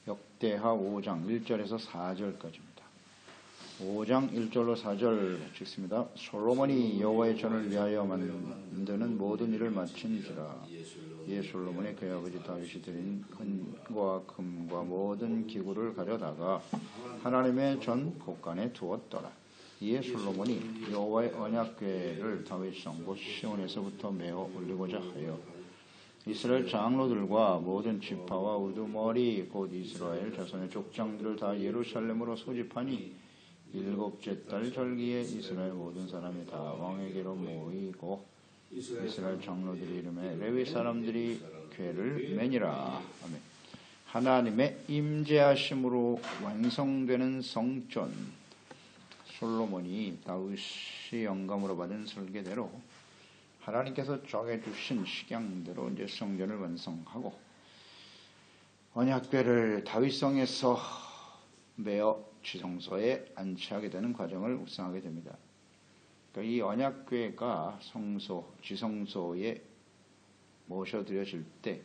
역대하 5장 1절에서 4절까지입니다. 5장 1절로 4절 읽습니다. 솔로몬이 여호와의 전을 위하여 만드는 모든 일을 마친지라. 이에 솔로몬이 그의 아버지 다윗이 드린 은과 금과 모든 기구를 가져다가 하나님의 전 곳간에 두었더라. 이에 솔로몬이 여호와의 언약궤를 다윗 성읍 시온에서부터 메어 올리고자 하여 이스라엘 장로들과 모든 지파와 우두머리 곧 이스라엘 자손의 족장들을 다 예루살렘으로 소집하니 일곱째 달 절기에 이스라엘 모든 사람이 다 왕에게로 모이고 이스라엘 장로들이 이름에 레위 사람들이 궤를 매니라. 아멘. 하나님의 임재하심으로 완성되는 성전. 솔로몬이 다윗이 영감으로 받은 설계대로 하나님께서 정해주신 식양대로 이제 성전을 완성하고 언약궤를 다윗성에서 메어 지성소에 안치하게 되는 과정을 묵상하게 됩니다. 그러니까 이 언약궤가 지성소에 모셔드려질 때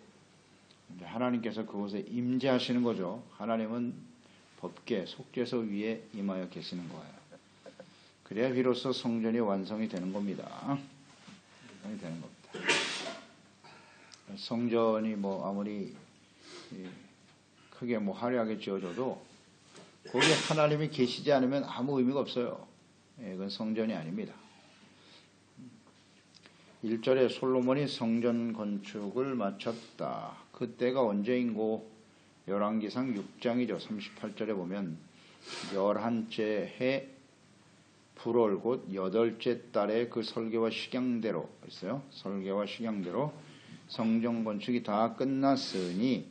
하나님께서 그곳에 임재하시는 거죠. 하나님은 법궤, 속죄소 위에 임하여 계시는 거예요. 그래야 비로소 성전이 완성이 되는 겁니다. 되는 겁니다. 성전이 아무리 크게 화려하게 지어져도 거기에 하나님이 계시지 않으면 아무 의미가 없어요. 그건 성전이 아닙니다. 1절에 솔로몬이 성전 건축을 마쳤다. 그때가 언제인고? 열왕기상 6장이죠. 38절에 보면 11째 해 불월 곧 8째 달에 그 설계와 식양대로 있어요. 설계와 식양대로 성전 건축이 다 끝났으니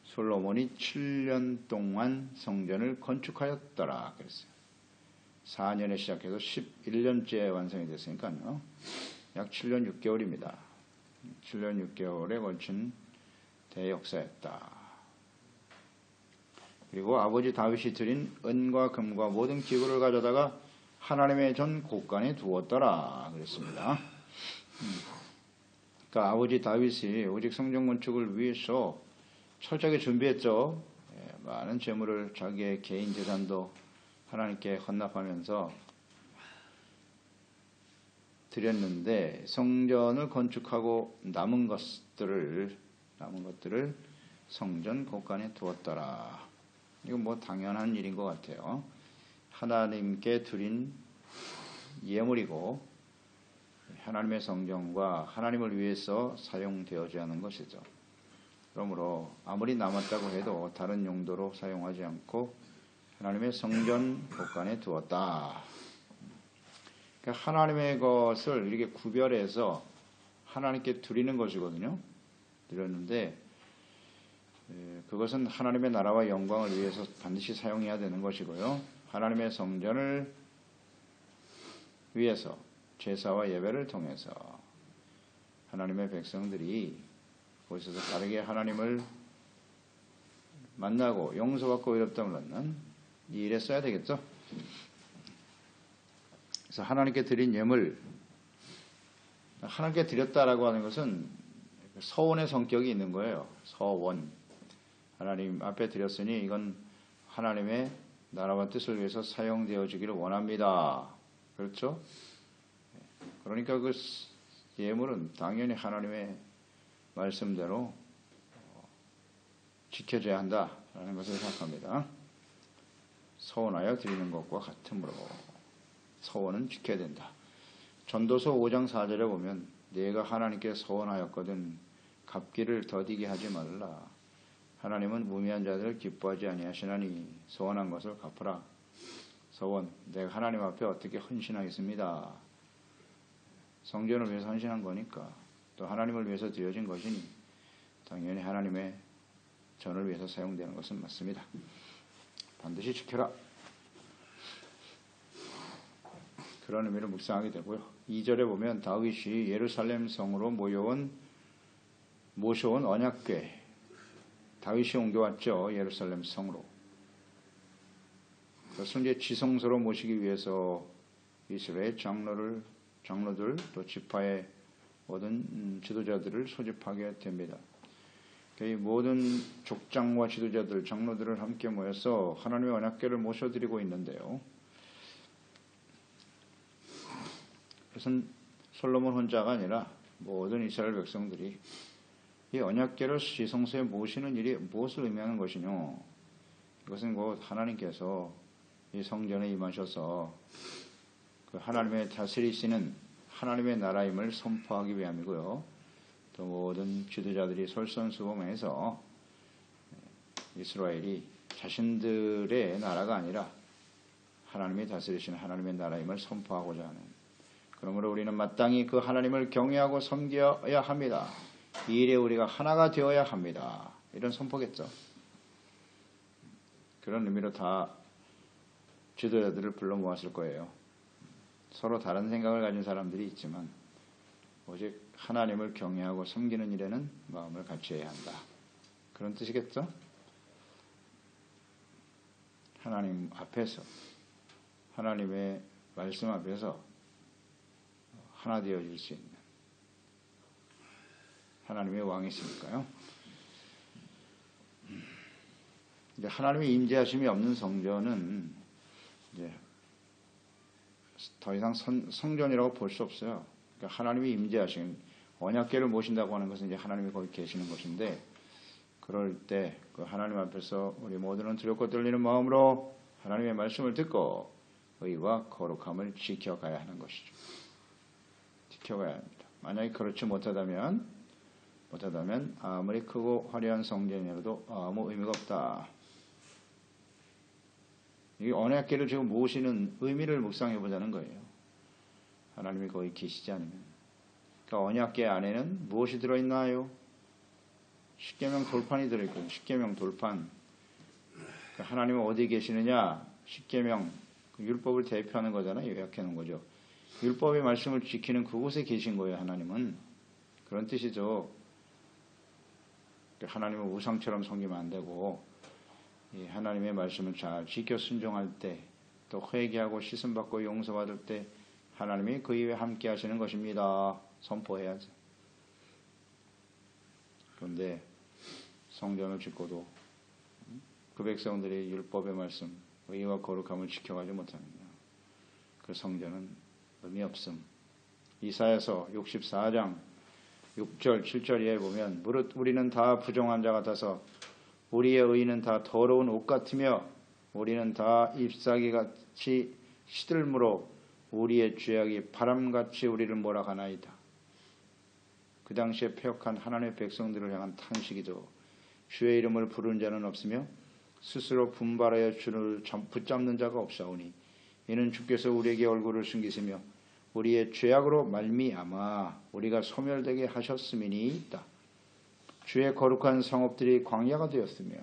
솔로몬이 7년 동안 성전을 건축하였더라 그랬어요. 4년에 시작해서 11년째 완성이 됐으니까요. 약 7년 6개월입니다. 7년 6개월에 걸친 대역사였다. 그리고 아버지 다윗이 드린 은과 금과 모든 기구를 가져다가 하나님의 전 곳간에 두었더라 그랬습니다. 그러니까 아버지 다윗이 오직 성전 건축을 위해서 철저하게 준비했죠. 많은 재물을 자기의 개인 재산도 하나님께 헌납하면서 드렸는데 성전을 건축하고 남은 것들을 성전 곳간에 두었더라. 이건 당연한 일인 것 같아요. 하나님께 드린 예물이고 하나님의 성전과 하나님을 위해서 사용되어져야 하는 것이죠. 그러므로 아무리 남았다고 해도 다른 용도로 사용하지 않고 하나님의 성전 곳간에 두었다. 그러니까 하나님의 것을 이렇게 구별해서 하나님께 드리는 것이거든요. 드렸는데 그것은 하나님의 나라와 영광을 위해서 반드시 사용해야 되는 것이고요. 하나님의 성전을 위해서 제사와 예배를 통해서 하나님의 백성들이 거기서 다르게 하나님을 만나고 용서받고 의롭다함을 얻는 이 일에 써야 되겠죠. 그래서 하나님께 드린 예물, 하나님께 드렸다라고 하는 것은 서원의 성격이 있는 거예요. 서원. 하나님 앞에 드렸으니 이건 하나님의 나라와 뜻을 위해서 사용되어지기를 원합니다. 그렇죠? 그러니까 그 예물은 당연히 하나님의 말씀대로 지켜져야 한다라는 것을 생각합니다. 서원하여 드리는 것과 같으므로 서원은 지켜야 된다. 전도서 5장 4절에 보면 내가 하나님께 서원하였거든 갚기를 더디게 하지 말라. 하나님은 무미한 자들을 기뻐하지 아니하시나니 서원한 것을 갚으라. 서원, 내가 하나님 앞에 어떻게 헌신하겠습니다. 성전을 위해서 헌신한 거니까 또 하나님을 위해서 드려진 것이니 당연히 하나님의 전을 위해서 사용되는 것은 맞습니다. 반드시 지켜라. 그런 의미를 묵상하게 되고요. 2절에 보면 다윗이 예루살렘 성으로 모셔온 언약궤 다윗이 옮겨왔죠. 예루살렘 성으로. 그것을 이제 지성소로 모시기 위해서 이스라엘 장로들 또 지파의 모든 지도자들을 소집하게 됩니다. 이 모든 족장과 지도자들, 장로들을 함께 모여서 하나님의 언약궤를 모셔드리고 있는데요. 그것은 솔로몬 혼자가 아니라 모든 이스라엘 백성들이 이 언약궤를 지성소에 모시는 일이 무엇을 의미하는 것이뇨? 이것은 곧 하나님께서 이 성전에 임하셔서 그 하나님의 다스리시는 하나님의 나라임을 선포하기 위함이고요. 또 모든 지도자들이 솔선수범해서 이스라엘이 자신들의 나라가 아니라 하나님이 다스리시는 하나님의 나라임을 선포하고자 하는, 그러므로 우리는 마땅히 그 하나님을 경외하고 섬겨야 합니다. 이 일에 우리가 하나가 되어야 합니다. 이런 선포겠죠. 그런 의미로 다 지도자들을 불러 모았을 거예요. 서로 다른 생각을 가진 사람들이 있지만 오직 하나님을 경외하고 섬기는 일에는 마음을 같이해야 한다. 그런 뜻이겠죠? 하나님 앞에서, 하나님의 말씀 앞에서 하나 되어질 수 있는 하나님의 왕이시니까요. 이제 하나님의 임재하심이 없는 성전은 이제 더 이상 성전이라고 볼 수 없어요. 그러니까 하나님이 임재하신 언약궤를 모신다고 하는 것은 이제 하나님이 거기 계시는 것인데, 그럴 때 그 하나님 앞에서 우리 모두는 두렵고 떨리는 마음으로 하나님의 말씀을 듣고 의와 거룩함을 지켜가야 하는 것이죠. 지켜가야 합니다. 만약에 그렇지 못하다면 아무리 크고 화려한 성전이라도 아무 의미가 없다. 이 언약궤를 지금 모시는 의미를 묵상해 보자는 거예요. 하나님이 거기 계시지 않으면. 그러니까 언약궤 안에는 무엇이 들어있나요? 십계명 돌판이 들어있거든요. 십계명 돌판. 그러니까 하나님은 어디 계시느냐? 십계명, 율법을 대표하는 거잖아요. 요약해 놓은 거죠. 율법의 말씀을 지키는 그곳에 계신 거예요. 하나님은. 그런 뜻이죠. 하나님을 우상처럼 섬기면 안 되고, 하나님의 말씀을 잘 지켜 순종할 때, 또 회개하고 씻음받고 용서받을 때 하나님이 그 위에 함께 하시는 것입니다. 선포해야죠. 그런데 성전을 짓고도 그 백성들이 율법의 말씀, 의와 거룩함을 지켜가지 못합니다. 그 성전은 의미 없음. 이사야서 64장 6절 7절 이하에 보면, 무릇 우리는 다 부정한 자 같아서 우리의 의는 다 더러운 옷 같으며 우리는 다 잎사귀같이 시들므로 우리의 죄악이 바람같이 우리를 몰아가나이다. 그 당시에 패역한 하나님의 백성들을 향한 탄식이죠. 주의 이름을 부르는 자는 없으며 스스로 분발하여 주를 붙잡는 자가 없사오니 이는 주께서 우리에게 얼굴을 숨기시며 우리의 죄악으로 말미암아 우리가 소멸되게 하셨음이니이다. 주의 거룩한 성읍들이 광야가 되었으며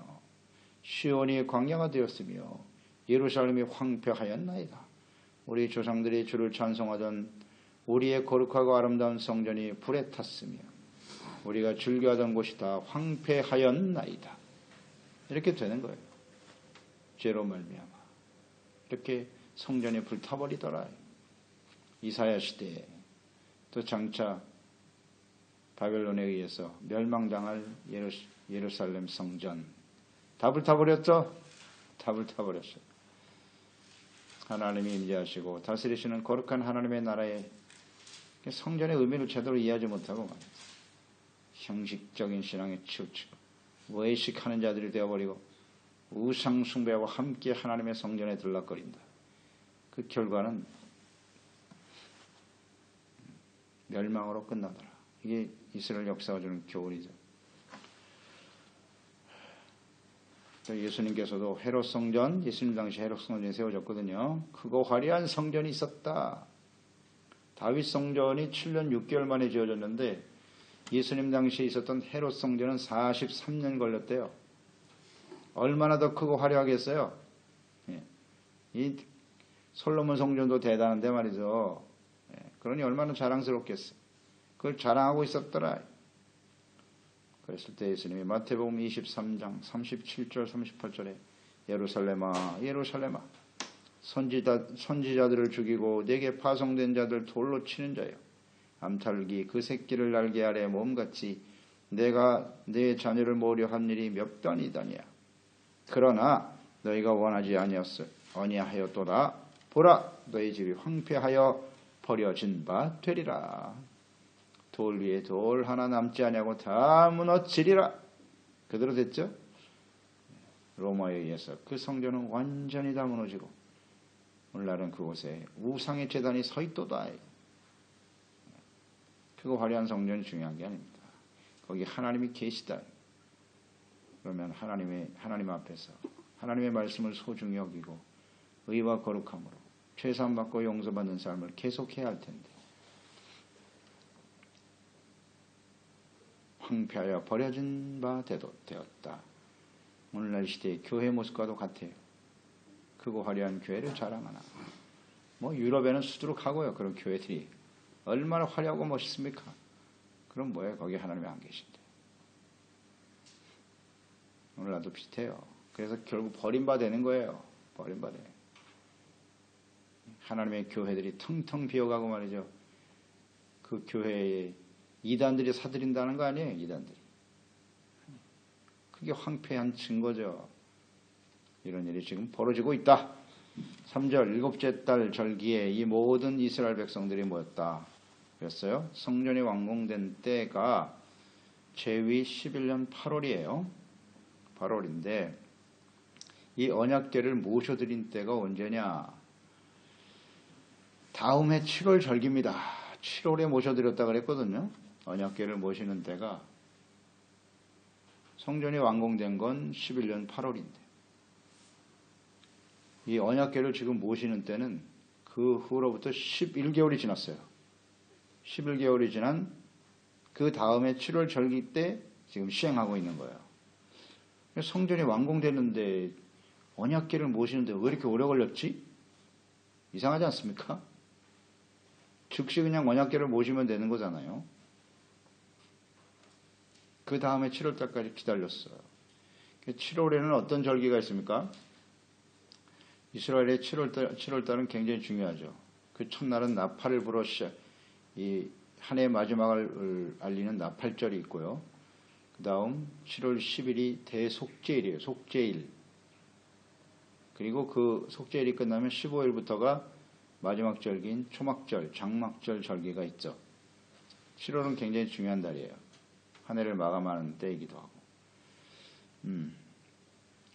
시온이 광야가 되었으며 예루살렘이 황폐하였나이다. 우리 조상들이 주를 찬송하던 우리의 거룩하고 아름다운 성전이 불에 탔으며 우리가 즐겨하던 곳이 다 황폐하였나이다. 이렇게 되는 거예요. 죄로 말미암아 이렇게 성전이 불타버리더라. 이사야 시대에 또 장차 바벨론에 의해서 멸망당할 예루살렘 성전 다 불타버렸죠? 다 불타버렸어요. 하나님이 임재하시고 다스리시는 거룩한 하나님의 나라에 성전의 의미를 제대로 이해하지 못하고 말이죠. 형식적인 신앙에 치우치고 외식하는 자들이 되어버리고 우상 숭배하고 함께 하나님의 성전에 들락거린다. 그 결과는 멸망으로 끝나더라. 이게 이스라엘 역사가 주는 교훈이죠. 예수님께서도 헤롯 성전, 예수님 당시 헤롯 성전이 세워졌거든요. 크고 화려한 성전이 있었다. 다윗 성전이 7년 6개월 만에 지어졌는데 예수님 당시에 있었던 헤롯 성전은 43년 걸렸대요. 얼마나 더 크고 화려하겠어요? 이 솔로몬 성전도 대단한데 말이죠. 그러니 얼마나 자랑스럽겠어. 그걸 자랑하고 있었더라. 그랬을 때 예수님이 마태복음 23장 37절 38절에 예루살렘아 예루살렘아 선지자들을 죽이고 내게 파송된 자들 돌로 치는 자여 암탉이 그 새끼를 날개 아래 몸같이 내가 내 자녀를 모으려 한 일이 몇 번이더냐. 그러나 너희가 원하지 아니하였도다. 보라, 너희 집이 황폐하여 버려진 바 되리라. 돌 위에 돌 하나 남지 아니하고 다 무너지리라. 그대로 됐죠? 로마에 의해서 그 성전은 완전히 다 무너지고 오늘날은 그곳에 우상의 제단이 서 있도다. 그거 화려한 성전이 중요한 게 아닙니다. 거기 하나님이 계시다. 그러면 하나님 앞에서 하나님의 말씀을 소중히 여기고 의와 거룩함으로 죄사함받고 용서받는 삶을 계속해야 할 텐데 황폐하여 버려진 바 되었다. 오늘날 시대의 교회 모습과도 같아요. 크고 화려한 교회를 자랑하나. 유럽에는 수두룩하고요. 그런 교회들이 얼마나 화려하고 멋있습니까? 그럼 뭐예요? 거기 하나님이 안 계신데. 오늘날도 비슷해요. 그래서 결국 버림받아 되는 거예요. 버림받아요. 하나님의 교회들이 텅텅 비어가고 말이죠. 그 교회에 이단들이 사들인다는 거 아니에요? 이단들이. 그게 황폐한 증거죠. 이런 일이 지금 벌어지고 있다. 3절 일곱째 달 절기에 이 모든 이스라엘 백성들이 모였다. 그랬어요. 성전이 완공된 때가 제위 11년 8월이에요. 8월인데 이 언약궤를 모셔드린 때가 언제냐? 다음 해 7월 절기입니다. 7월에 모셔드렸다 그랬거든요. 언약궤를 모시는 때가 성전이 완공된 건 11년 8월인데 이 언약궤를 지금 모시는 때는 그 후로부터 11개월이 지났어요. 11개월이 지난 그 다음에 7월 절기 때 지금 시행하고 있는 거예요. 성전이 완공되는데 언약궤를 모시는데 왜 이렇게 오래 걸렸지? 이상하지 않습니까? 즉시 그냥 언약궤를 모시면 되는 거잖아요. 그 다음에 7월달까지 기다렸어요. 7월에는 어떤 절기가 있습니까? 이스라엘의 7월달은 굉장히 중요하죠. 그 첫날은 나팔을 불어 이 한 해의 마지막을 알리는 나팔절이 있고요. 그 다음 7월 10일이 대속죄일이에요. 속죄일. 그리고 그 속죄일이 끝나면 15일부터가 마지막 절기인 초막절, 장막절 절기가 있죠. 7월은 굉장히 중요한 달이에요. 한 해를 마감하는 때이기도 하고.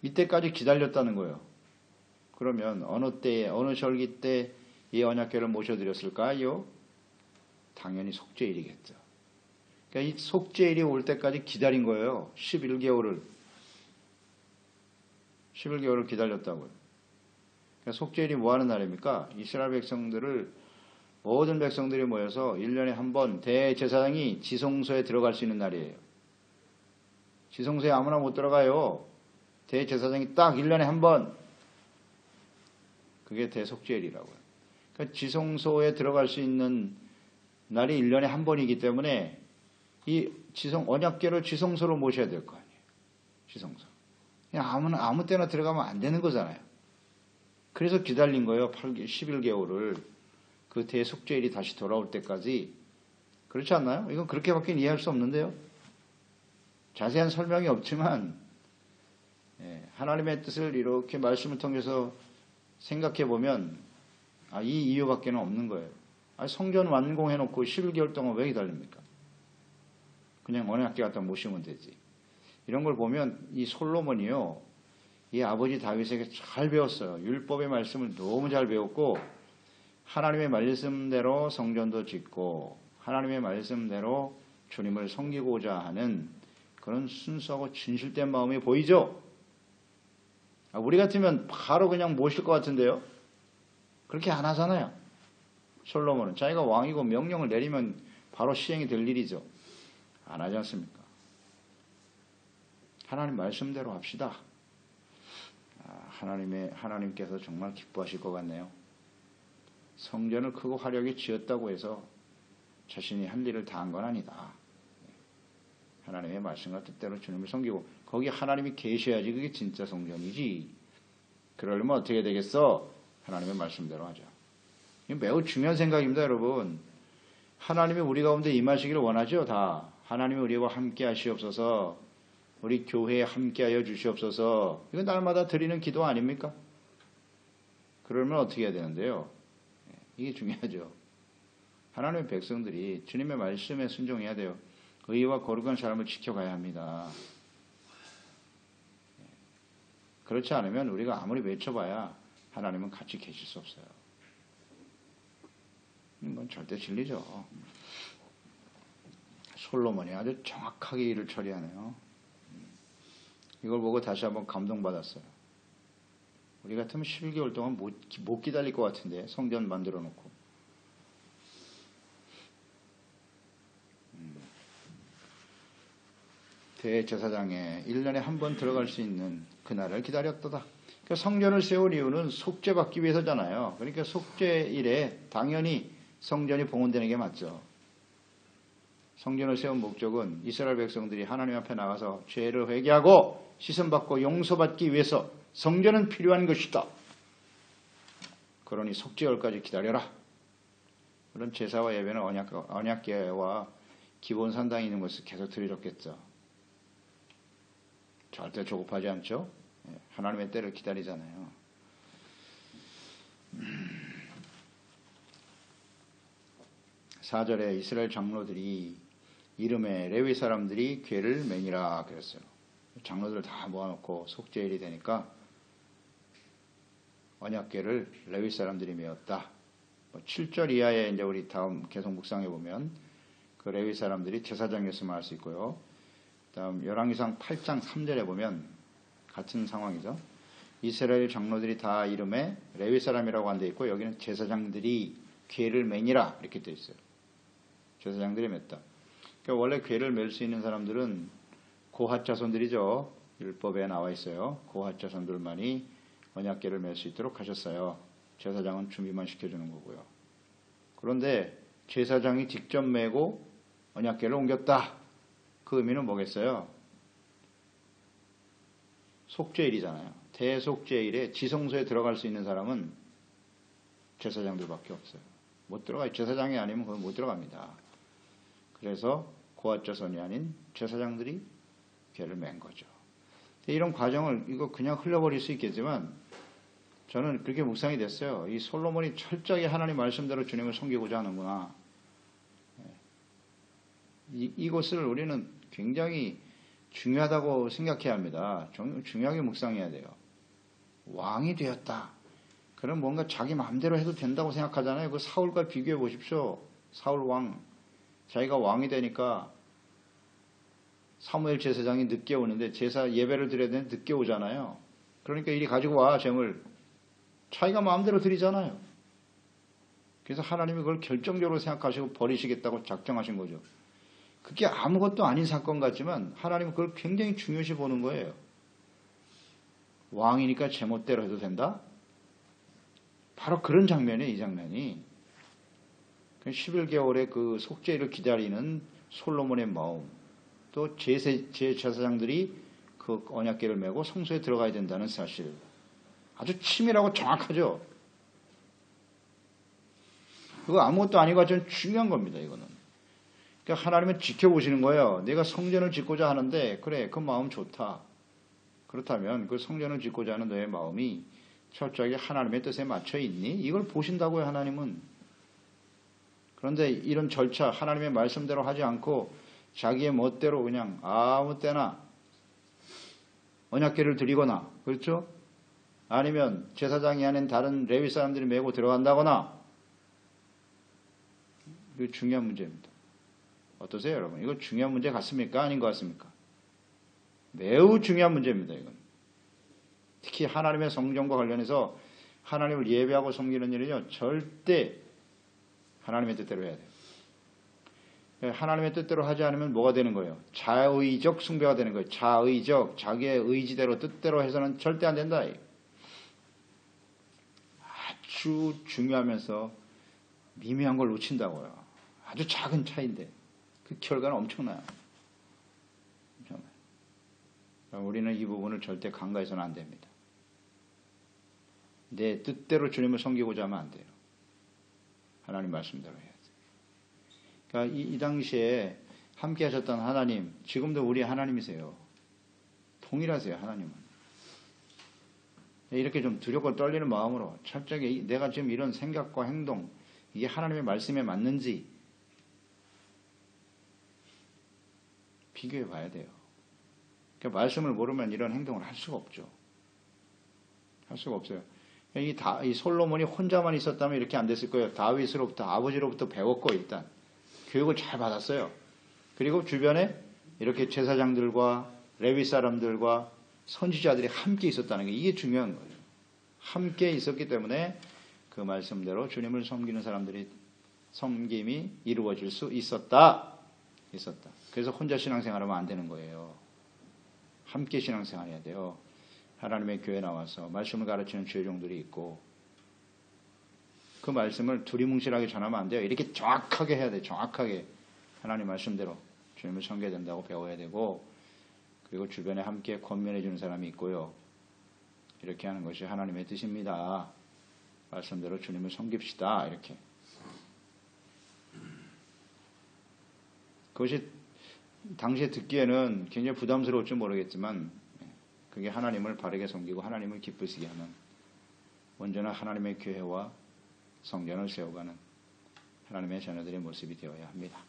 이때까지 기다렸다는 거예요. 그러면 어느 때에, 어느 절기 때 이 언약궤를 모셔드렸을까요? 당연히 속죄일이겠죠. 그러니까 이 속죄일이 올 때까지 기다린 거예요. 11개월을 기다렸다고요. 그러니까 속죄일이 뭐 하는 날입니까? 이스라엘 백성들을, 모든 백성들이 모여서 1년에 한 번 대제사장이 지성소에 들어갈 수 있는 날이에요. 지성소에 아무나 못 들어가요. 대제사장이 딱 1년에 한 번. 그게 대속죄일이라고요. 그러니까 지성소에 들어갈 수 있는 날이 1년에 한 번이기 때문에 이 언약궤를 지성소로 모셔야 될 거 아니에요. 지성소. 그냥 아무 때나 들어가면 안 되는 거잖아요. 그래서 기다린 거예요. 11개월을. 그 대속죄일이 다시 돌아올 때까지. 그렇지 않나요? 이건 그렇게밖에 이해할 수 없는데요. 자세한 설명이 없지만 하나님의 뜻을 이렇게 말씀을 통해서 생각해 보면 이 이유밖에는 없는 거예요. 성전 완공해놓고 11개월 동안 왜 기다립니까? 그냥 언약궤 갖다 모시면 되지. 이런 걸 보면 이 솔로몬이요, 이 아버지 다윗에게 잘 배웠어요. 율법의 말씀을 너무 잘 배웠고 하나님의 말씀대로 성전도 짓고 하나님의 말씀대로 주님을 섬기고자 하는 그런 순수하고 진실된 마음이 보이죠? 우리 같으면 바로 그냥 모실 것 같은데요. 그렇게 안 하잖아요. 솔로몬은 자기가 왕이고 명령을 내리면 바로 시행이 될 일이죠. 안 하지 않습니까? 하나님 말씀대로 합시다. 하나님께서 정말 기뻐하실 것 같네요. 성전을 크고 화려하게 지었다고 해서 자신이 할 일을 다 한 건 아니다. 하나님의 말씀과 뜻대로 주님을 섬기고 거기 하나님이 계셔야지 그게 진짜 성전이지. 그러려면 어떻게 되겠어? 하나님의 말씀대로 하자. 이게 매우 중요한 생각입니다, 여러분. 하나님이 우리 가운데 임하시기를 원하죠. 다 하나님이 우리와 함께 하시옵소서, 우리 교회에 함께하여 주시옵소서. 이건 날마다 드리는 기도 아닙니까? 그러면 어떻게 해야 되는데요? 이게 중요하죠. 하나님의 백성들이 주님의 말씀에 순종해야 돼요. 의와 거룩한 삶을 지켜가야 합니다. 그렇지 않으면 우리가 아무리 외쳐봐야 하나님은 같이 계실 수 없어요. 이건 절대 진리죠. 솔로몬이 아주 정확하게 일을 처리하네요. 이걸 보고 다시 한번 감동받았어요. 우리 같으면 11개월 동안 못 기다릴 것 같은데, 성전 만들어 놓고. 대제사장에 1년에 한 번 들어갈 수 있는 그날을 기다렸도다. 그러니까 성전을 세운 이유는 속죄받기 위해서잖아요. 그러니까 속죄일에 당연히 성전이 봉헌되는 게 맞죠. 성전을 세운 목적은 이스라엘 백성들이 하나님 앞에 나가서 죄를 회개하고 씻음받고 용서받기 위해서 성전은 필요한 것이다. 그러니 속죄월까지 기다려라. 그런 제사와 예배는 언약궤와 기본 산당이 있는 것을 계속 드리렸겠죠. 절대 조급하지 않죠. 하나님의 때를 기다리잖아요. 4절에 이스라엘 장로들이 이름에 레위 사람들이 궤를 매니라 그랬어요. 장로들을 다 모아놓고 속죄일이 되니까 언약궤를 레위 사람들이 메었다. 7절 이하에 이제 우리 다음 계속 묵상해 보면 그 레위 사람들이 제사장이었음을 알 수 있고요. 다음 열왕기상 8장 3절에 보면 같은 상황이죠. 이스라엘 장로들이 다 이름에 레위 사람이라고 안 돼 있고 여기는 제사장들이 궤를 매니라 이렇게 돼 있어요. 제사장들이 맸다. 그러니까 원래 궤를 맬 수 있는 사람들은 고핫 자손들이죠. 율법에 나와 있어요. 고핫 자손들만이 언약궤를 맬 수 있도록 하셨어요. 제사장은 준비만 시켜주는 거고요. 그런데 제사장이 직접 메고 언약궤를 옮겼다. 그 의미는 뭐겠어요? 속죄일이잖아요. 대속죄일에 지성소에 들어갈 수 있는 사람은 제사장들밖에 없어요. 못 들어가요. 제사장이 아니면 그건 못 들어갑니다. 그래서 고핫 자손이 아닌 제사장들이 궤를 맨 거죠. 이런 과정을 이거 그냥 흘려버릴 수 있겠지만 저는 그렇게 묵상이 됐어요. 이 솔로몬이 철저하게 하나님 말씀대로 주님을 섬기고자 하는구나. 이것을 우리는 굉장히 중요하다고 생각해야 합니다. 중요하게 묵상해야 돼요. 왕이 되었다. 그럼 뭔가 자기 마음대로 해도 된다고 생각하잖아요. 그 사울과 비교해 보십시오. 사울 왕. 자기가 왕이 되니까 사무엘 제사장이 늦게 오는데 제사 예배를 드려야 되는데 늦게 오잖아요. 그러니까 이리 가지고 와 재물. 자기가 마음대로 드리잖아요. 그래서 하나님이 그걸 결정적으로 생각하시고 버리시겠다고 작정하신 거죠. 그게 아무것도 아닌 사건 같지만 하나님은 그걸 굉장히 중요시 보는 거예요. 왕이니까 제멋대로 해도 된다? 바로 그런 장면이에요. 이 장면이. 11개월의 그 속죄를 기다리는 솔로몬의 마음, 또 제사장들이 그 언약궤를 메고 성소에 들어가야 된다는 사실, 아주 치밀하고 정확하죠. 그거 아무것도 아니고 아주 중요한 겁니다. 이거는. 그러니까 하나님은 지켜보시는 거예요. 내가 성전을 짓고자 하는데 그래 그 마음 좋다. 그렇다면 그 성전을 짓고자 하는 너의 마음이 철저하게 하나님의 뜻에 맞춰 있니? 이걸 보신다고요. 하나님은. 그런데 이런 절차 하나님의 말씀대로 하지 않고 자기의 멋대로 그냥 아무 때나 언약궤를 드리거나, 그렇죠? 아니면 제사장이 아닌 다른 레위 사람들이 메고 들어간다거나, 이거 중요한 문제입니다. 어떠세요, 여러분? 이거 중요한 문제 같습니까? 아닌 것 같습니까? 매우 중요한 문제입니다, 이건. 특히 하나님의 성전과 관련해서 하나님을 예배하고 섬기는 일은요, 절대 하나님의 뜻대로 해야 돼요. 하나님의 뜻대로 하지 않으면 뭐가 되는 거예요? 자의적 숭배가 되는 거예요. 자의적, 자기의 의지대로 뜻대로 해서는 절대 안 된다. 아주 중요하면서 미미한 걸 놓친다고요. 아주 작은 차이인데 그 결과는 엄청나요. 우리는 이 부분을 절대 간과해서는 안 됩니다. 내 뜻대로 주님을 섬기고자 하면 안 돼요. 하나님 말씀대로 해야 돼요. 그러니까 이 당시에 함께 하셨던 하나님, 지금도 우리 하나님이세요. 동일하세요, 하나님은. 이렇게 좀 두렵고 떨리는 마음으로 철저하게 내가 지금 이런 생각과 행동, 이게 하나님의 말씀에 맞는지 비교해 봐야 돼요. 그러니까 말씀을 모르면 이런 행동을 할 수가 없죠. 할 수가 없어요. 이 솔로몬이 혼자만 있었다면 이렇게 안 됐을 거예요. 다윗으로부터, 아버지로부터 배웠고, 일단 교육을 잘 받았어요. 그리고 주변에 이렇게 제사장들과 레위 사람들과 선지자들이 함께 있었다는 게 이게 중요한 거예요. 함께 있었기 때문에 그 말씀대로 주님을 섬기는 사람들이 섬김이 이루어질 수 있었다. 그래서 혼자 신앙생활하면 안 되는 거예요. 함께 신앙생활해야 돼요. 하나님의 교회에 나와서 말씀을 가르치는 주의종들이 있고 그 말씀을 두리뭉실하게 전하면 안 돼요. 이렇게 정확하게 해야 돼요. 정확하게 하나님 말씀대로 주님을 섬겨야 된다고 배워야 되고 그리고 주변에 함께 권면해 주는 사람이 있고요. 이렇게 하는 것이 하나님의 뜻입니다. 말씀대로 주님을 섬깁시다. 이렇게. 그것이 당시에 듣기에는 굉장히 부담스러울지 모르겠지만 그게 하나님을 바르게 섬기고 하나님을 기쁘시게 하는 온전한 하나님의 교회와 성전을 세워가는 하나님의 자녀들의 모습이 되어야 합니다.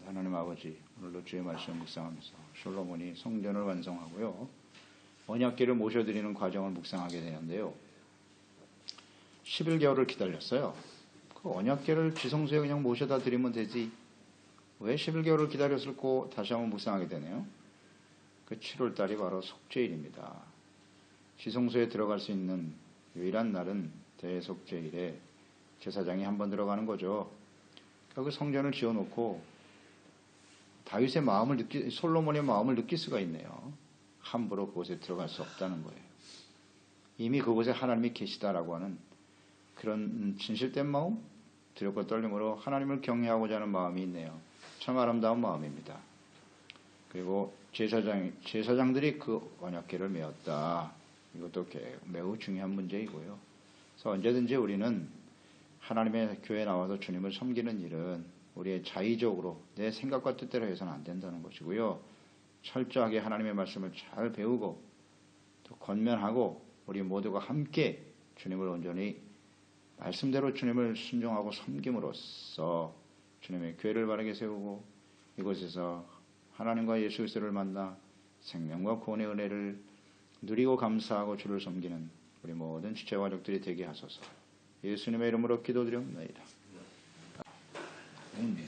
하나님 아버지, 오늘도 주의 말씀을 묵상하면서 솔로몬이 성전을 완성하고요. 언약궤를 모셔드리는 과정을 묵상하게 되는데요. 11개월을 기다렸어요. 그 언약궤를 지성소에 그냥 모셔다 드리면 되지. 왜 11개월을 기다렸을까 다시 한번 묵상하게 되네요. 그 7월달이 바로 속죄일입니다. 지성소에 들어갈 수 있는 유일한 날은 대속죄일에 제사장이 한번 들어가는 거죠. 그 성전을 지어놓고 다윗의 마음을 솔로몬의 마음을 느낄 수가 있네요. 함부로 그곳에 들어갈 수 없다는 거예요. 이미 그곳에 하나님이 계시다라고 하는 그런 진실된 마음, 두렵고 떨림으로 하나님을 경외하고자 하는 마음이 있네요. 참 아름다운 마음입니다. 그리고 제사장들이 그 언약궤를 메었다. 이것도 매우 중요한 문제이고요. 그래서 언제든지 우리는 하나님의 교회에 나와서 주님을 섬기는 일은 우리의 자의적으로 내 생각과 뜻대로 해서는 안 된다는 것이고요. 철저하게 하나님의 말씀을 잘 배우고 또 권면하고 우리 모두가 함께 주님을 온전히 말씀대로 주님을 순종하고 섬김으로써 주님의 교회를 바르게 세우고 이곳에서 하나님과 예수 그리스도를 만나 생명과 구원의 은혜를 누리고 감사하고 주를 섬기는 우리 모든 지체와 가족들이 되게 하소서. 예수님의 이름으로 기도드립니다.